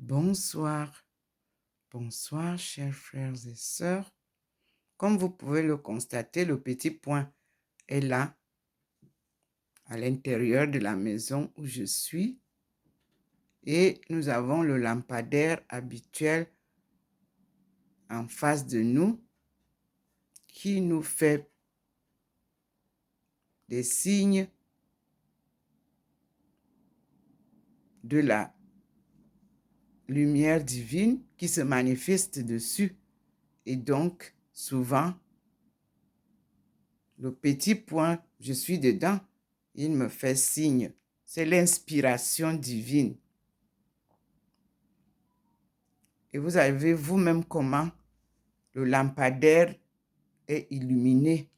Bonsoir, bonsoir chers frères et sœurs. Comme vous pouvez le constater, le petit point est là, à l'intérieur de la maison où je suis. Et nous avons le lampadaire habituel en face de nous qui nous fait des signes de la lumière divine qui se manifeste dessus. Et donc, souvent, le petit point, je suis dedans, il me fait signe. C'est l'inspiration divine. Et vous savez vous-même comment le lampadaire est illuminé.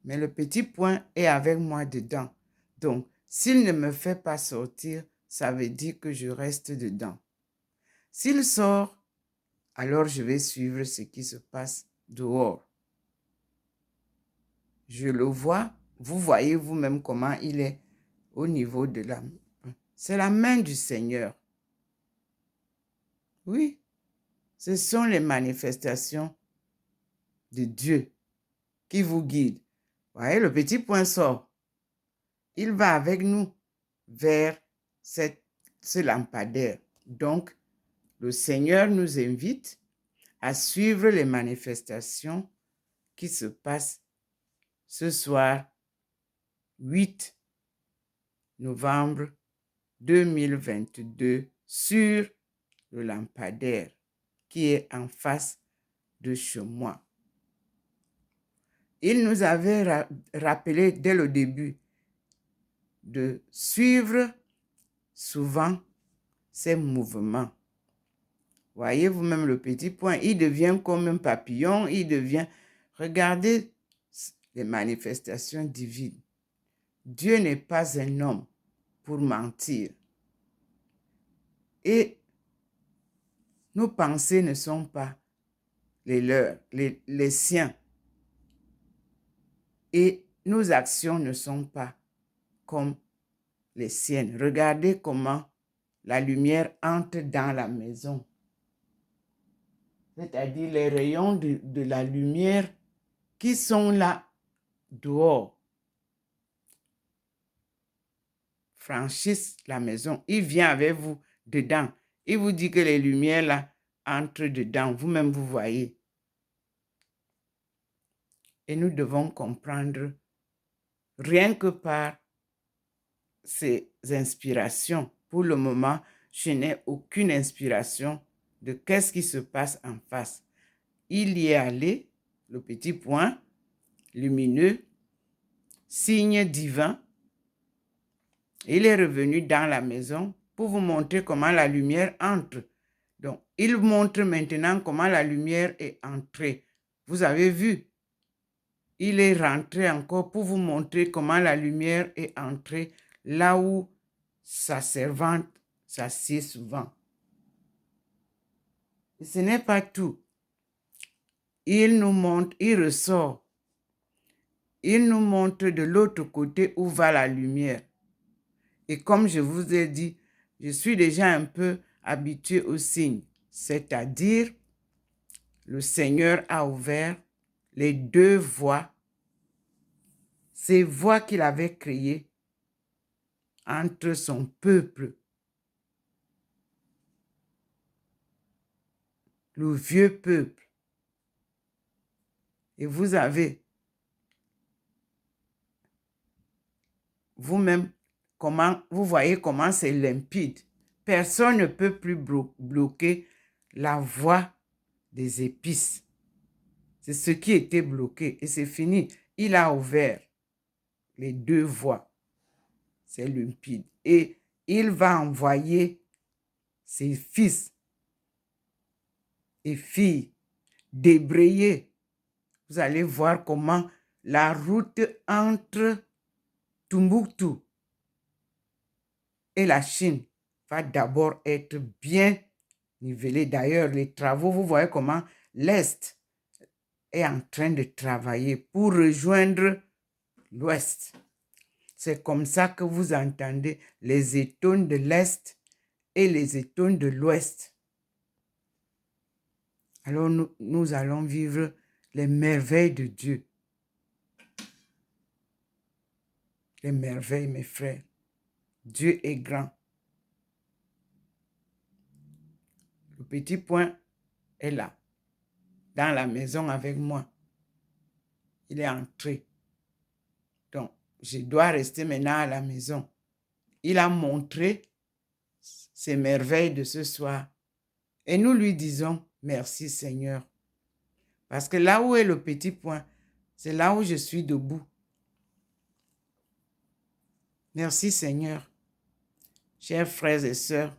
Mais le petit point est avec moi dedans. Donc, s'il ne me fait pas sortir, ça veut dire que je reste dedans. S'il sort, alors je vais suivre ce qui se passe dehors. Je le vois, vous voyez vous-même comment il est au niveau de la main. C'est la main du Seigneur. Oui, ce sont les manifestations de Dieu qui vous guident. Voyez, le petit point sort. Il va avec nous vers ce lampadaire. Donc, le Seigneur nous invite à suivre les manifestations qui se passent ce soir, 8 novembre 2022, sur le lampadaire qui est en face de chez moi. Il nous avait rappelé dès le début de suivre souvent ces mouvements. Voyez vous-même le petit point, il devient comme un papillon, il devient... Regardez les manifestations divines. Dieu n'est pas un homme pour mentir. Et nos pensées ne sont pas les leurs, les siens. Et nos actions ne sont pas comme les siennes. Regardez comment la lumière entre dans la maison. C'est-à-dire les rayons de la lumière qui sont là dehors franchissent la maison. Il vient avec vous dedans. Il vous dit que les lumières là entrent dedans. Vous-même, vous voyez. Et nous devons comprendre, rien que par ces inspirations. Pour le moment, je n'ai aucune inspiration de qu'est-ce qui se passe en face. Il y est allé, le petit point lumineux, signe divin. Il est revenu dans la maison pour vous montrer comment la lumière entre. Donc, il montre maintenant comment la lumière est entrée. Vous avez vu? Il est rentré encore pour vous montrer comment la lumière est entrée là où sa servante s'assied souvent. Et ce n'est pas tout. Il nous montre, il ressort. Il nous montre de l'autre côté où va la lumière. Et comme je vous ai dit, je suis déjà un peu habitué aux signes. C'est-à-dire, le Seigneur a ouvert les deux voies, ces voies qu'il avait créées entre son peuple, le vieux peuple. Et vous avez vous-même vous voyez comment c'est limpide. Personne ne peut plus bloquer la voie des épices. C'est ce qui était bloqué et c'est fini. Il a ouvert les deux voies. C'est limpide. Et il va envoyer ses fils et filles débrayer. Vous allez voir comment la route entre Tombouctou et la Chine va d'abord être bien nivelée. D'ailleurs, les travaux, vous voyez comment l'Est est en train de travailler pour rejoindre l'Ouest. C'est comme ça que vous entendez les étones de l'Est et les étoiles de l'Ouest. Alors nous allons vivre les merveilles de Dieu. Les merveilles, mes frères. Dieu est grand. Le petit point est là, dans la maison avec moi. Il est entré. Donc, je dois rester maintenant à la maison. Il a montré ses merveilles de ce soir. Et nous lui disons, merci Seigneur. Parce que là où est le petit point, c'est là où je suis debout. Merci Seigneur. Chers frères et sœurs,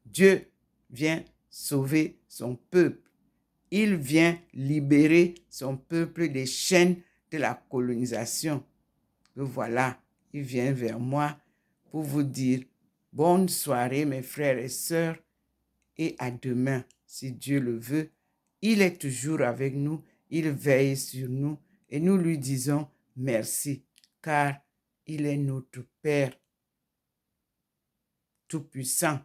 Dieu vient sauver son peuple. Il vient libérer son peuple des chaînes de la colonisation. Et voilà, il vient vers moi pour vous dire bonne soirée mes frères et sœurs et à demain si Dieu le veut. Il est toujours avec nous, il veille sur nous et nous lui disons merci car il est notre Père tout-puissant,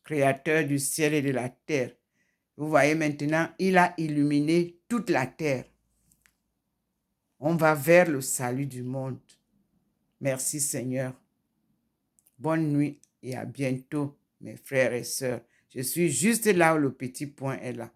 créateur du ciel et de la terre. Vous voyez maintenant, il a illuminé toute la terre. On va vers le salut du monde. Merci Seigneur. Bonne nuit et à bientôt, mes frères et sœurs. Je suis juste là où le petit point est là.